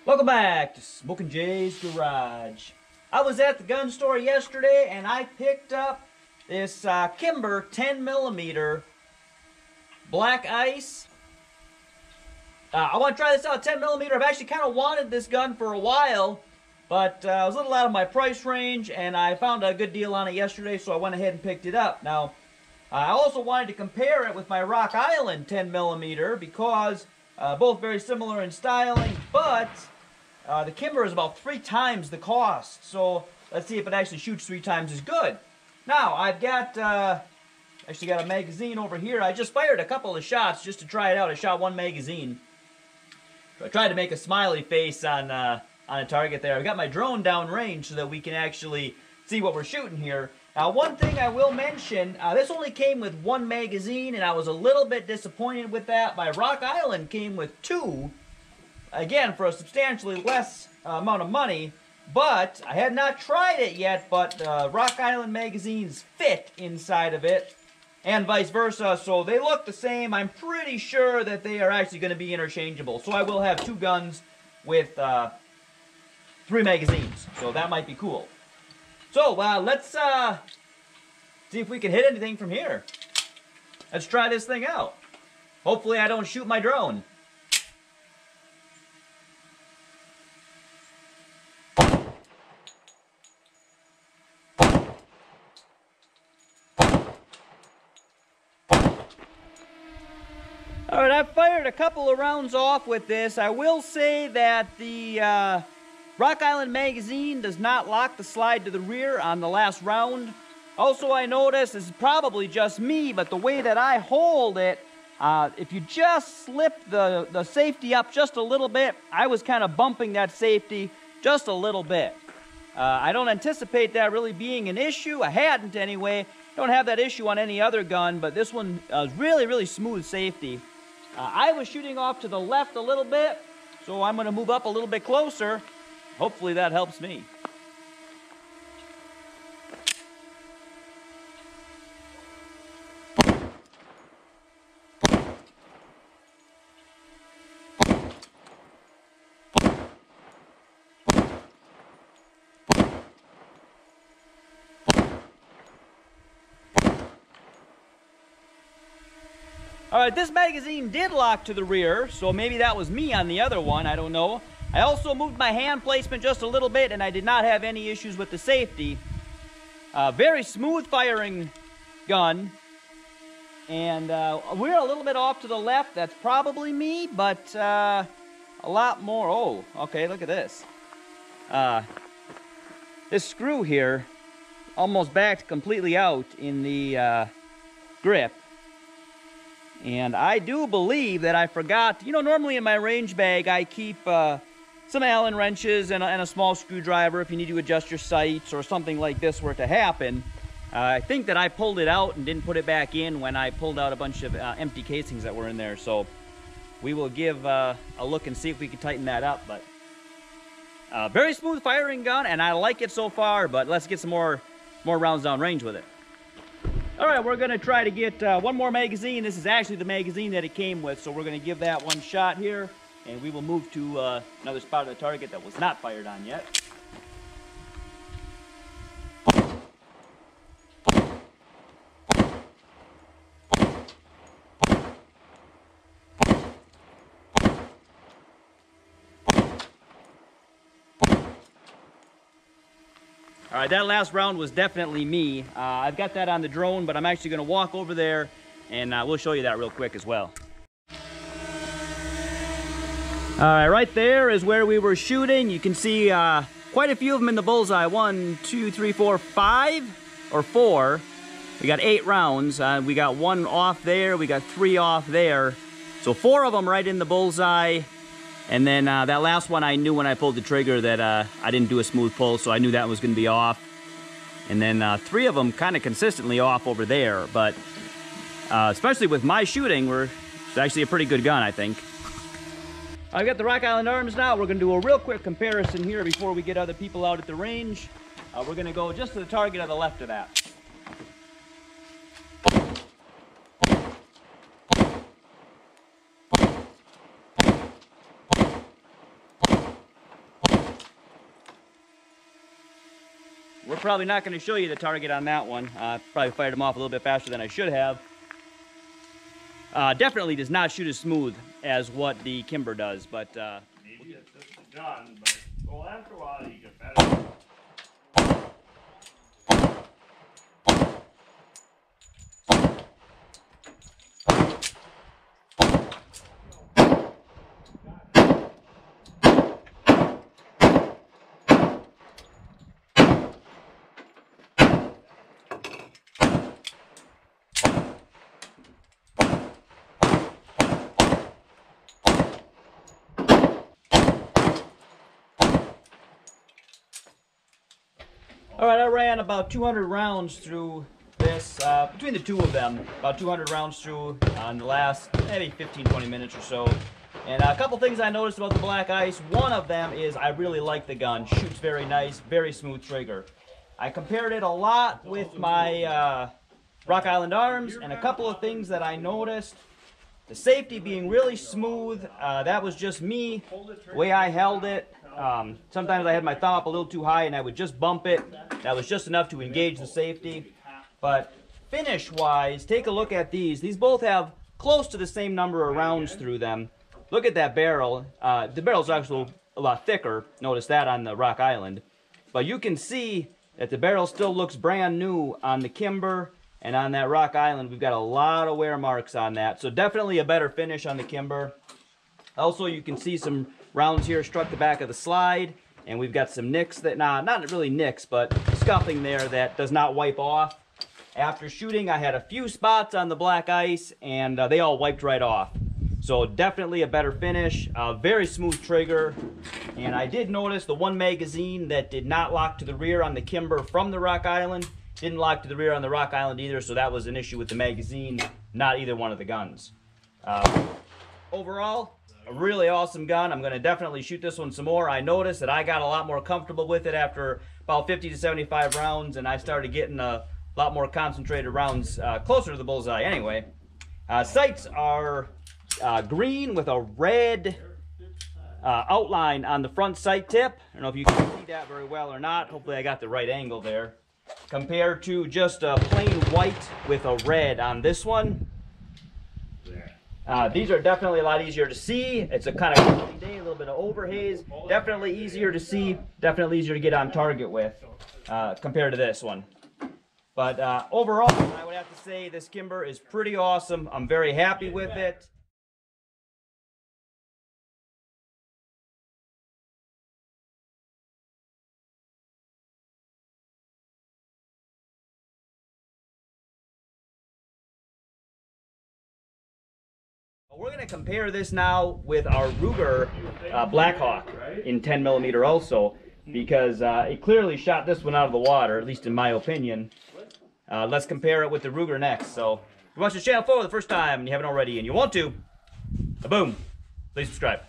Welcome back to Smok'n Jay's Garage. I was at the gun store yesterday and I picked up this Kimber 10mm Black Ice. I want to try this out, 10mm. I've actually kind of wanted this gun for a while, but I was a little out of my price range and I found a good deal on it yesterday, so I went ahead and picked it up. Now, I also wanted to compare it with my Rock Island 10mm because both very similar in styling, but the Kimber is about 3 times the cost, so let's see if it actually shoots 3 times as good. Now, I've got, actually got a magazine over here. I just fired a couple of shots just to try it out. I shot 1 magazine. I tried to make a smiley face on a target there. I've got my drone downrange so that we can actually see what we're shooting here. Now, one thing I will mention, this only came with 1 magazine, and I was a little bit disappointed with that. My Rock Island came with 2. Again, for a substantially less amount of money, but I have not tried it yet, but Rock Island magazines fit inside of it, and vice versa, so they look the same. I'm pretty sure that they are actually going to be interchangeable, so I will have 2 guns with 3 magazines, so that might be cool. So, let's see if we can hit anything from here. Let's try this thing out. Hopefully I don't shoot my drone. Alright, I've fired a couple of rounds off with this. I will say that the Rock Island magazine does not lock the slide to the rear on the last round. Also, I noticed, this is probably just me, but the way that I hold it, if you just slip the safety up just a little bit, I was kind of bumping that safety just a little bit. I don't anticipate that really being an issue. I hadn't anyway. Don't have that issue on any other gun, but this one is really, really smooth safety. I was shooting off to the left a little bit, so I'm going to move up a little bit closer. Hopefully that helps me. Alright, this magazine did lock to the rear, so maybe that was me on the other one, I don't know. I also moved my hand placement just a little bit, and I did not have any issues with the safety. Very smooth firing gun, and we're a little bit off to the left. That's probably me, but a lot more. Oh, okay, look at this. This screw here almost backed completely out in the grip. And I do believe that I forgot, you know, normally in my range bag I keep some Allen wrenches and a small screwdriver if you need to adjust your sights or something like this were to happen. I think that I pulled it out and didn't put it back in when I pulled out a bunch of empty casings that were in there. So we will give a look and see if we can tighten that up. But very smooth firing gun, and I like it so far, but let's get some more rounds down range with it. Alright, we're going to try to get 1 more magazine. This is actually the magazine that it came with, so we're going to give that 1 shot here, and we will move to another spot of the target that was not fired on yet. Alright, that last round was definitely me. I've got that on the drone, but I'm actually going to walk over there and we'll show you that real quick as well. Alright, right there is where we were shooting. You can see quite a few of them in the bullseye. 1, 2, 3, 4, 5 or 4. We got 8 rounds. We got 1 off there. We got 3 off there. So 4 of them right in the bullseye. And then that last one, I knew when I pulled the trigger that I didn't do a smooth pull, so I knew that was going to be off. And then 3 of them kind of consistently off over there, but especially with my shooting, it's actually a pretty good gun, I think. I've got the Rock Island arms now. We're going to do a real quick comparison here before we get other people out at the range. We're going to go just to the target on the left of that. we're probably not going to show you the target on that one. Probably fired him off a little bit faster than I should have. Definitely does not shoot as smooth as what the Kimber does, but maybe it's just the gun, but well, after a while you get better. all right, I ran about 200 rounds through this, between the two of them, about 200 rounds through on the last maybe 15-20 minutes or so. And a couple things I noticed about the Black Ice. One of them is I really like the gun. Shoots very nice, very smooth trigger. I compared it a lot with my Rock Island Arms, and a couple of things that I noticed. The safety being really smooth, that was just me, the way I held it. Sometimes I had my thumb up a little too high and I would just bump it. That was just enough to engage the safety. But finish-wise, take a look at these. These both have close to the same number of rounds through them. Look at that barrel. The barrel's actually a lot thicker. Notice that on the Rock Island. But you can see that the barrel still looks brand new on the Kimber, and on that Rock Island we've got a lot of wear marks on that. So definitely a better finish on the Kimber. Also, you can see some rounds here struck the back of the slide, and we've got some nicks that, not really nicks, but scuffing there that does not wipe off. After shooting, I had a few spots on the Black Ice, and they all wiped right off. So definitely a better finish, very smooth trigger. And I did notice the one magazine that did not lock to the rear on the Kimber from the Rock Island didn't lock to the rear on the Rock Island either, so that was an issue with the magazine, not either one of the guns. Overall, a really awesome gun. I'm going to definitely shoot this one some more. I noticed that I got a lot more comfortable with it after about 50 to 75 rounds, and I started getting a lot more concentrated rounds closer to the bullseye anyway. Sights are green with a red outline on the front sight tip. I don't know if you can see that very well or not. Hopefully I got the right angle there. Compared to just a plain white with a red on this one. These are definitely a lot easier to see. It's a kind of cloudy day, a little bit of overhaze. Definitely easier to see, definitely easier to get on target with compared to this one. But overall, I would have to say this Kimber is pretty awesome. I'm very happy with it. We're going to compare this now with our Ruger Blackhawk in 10mm also, because it clearly shot this one out of the water, at least in my opinion. Let's compare it with the Ruger next. So, if you watch this channel for the first time and you haven't already and you want to, boom, please subscribe.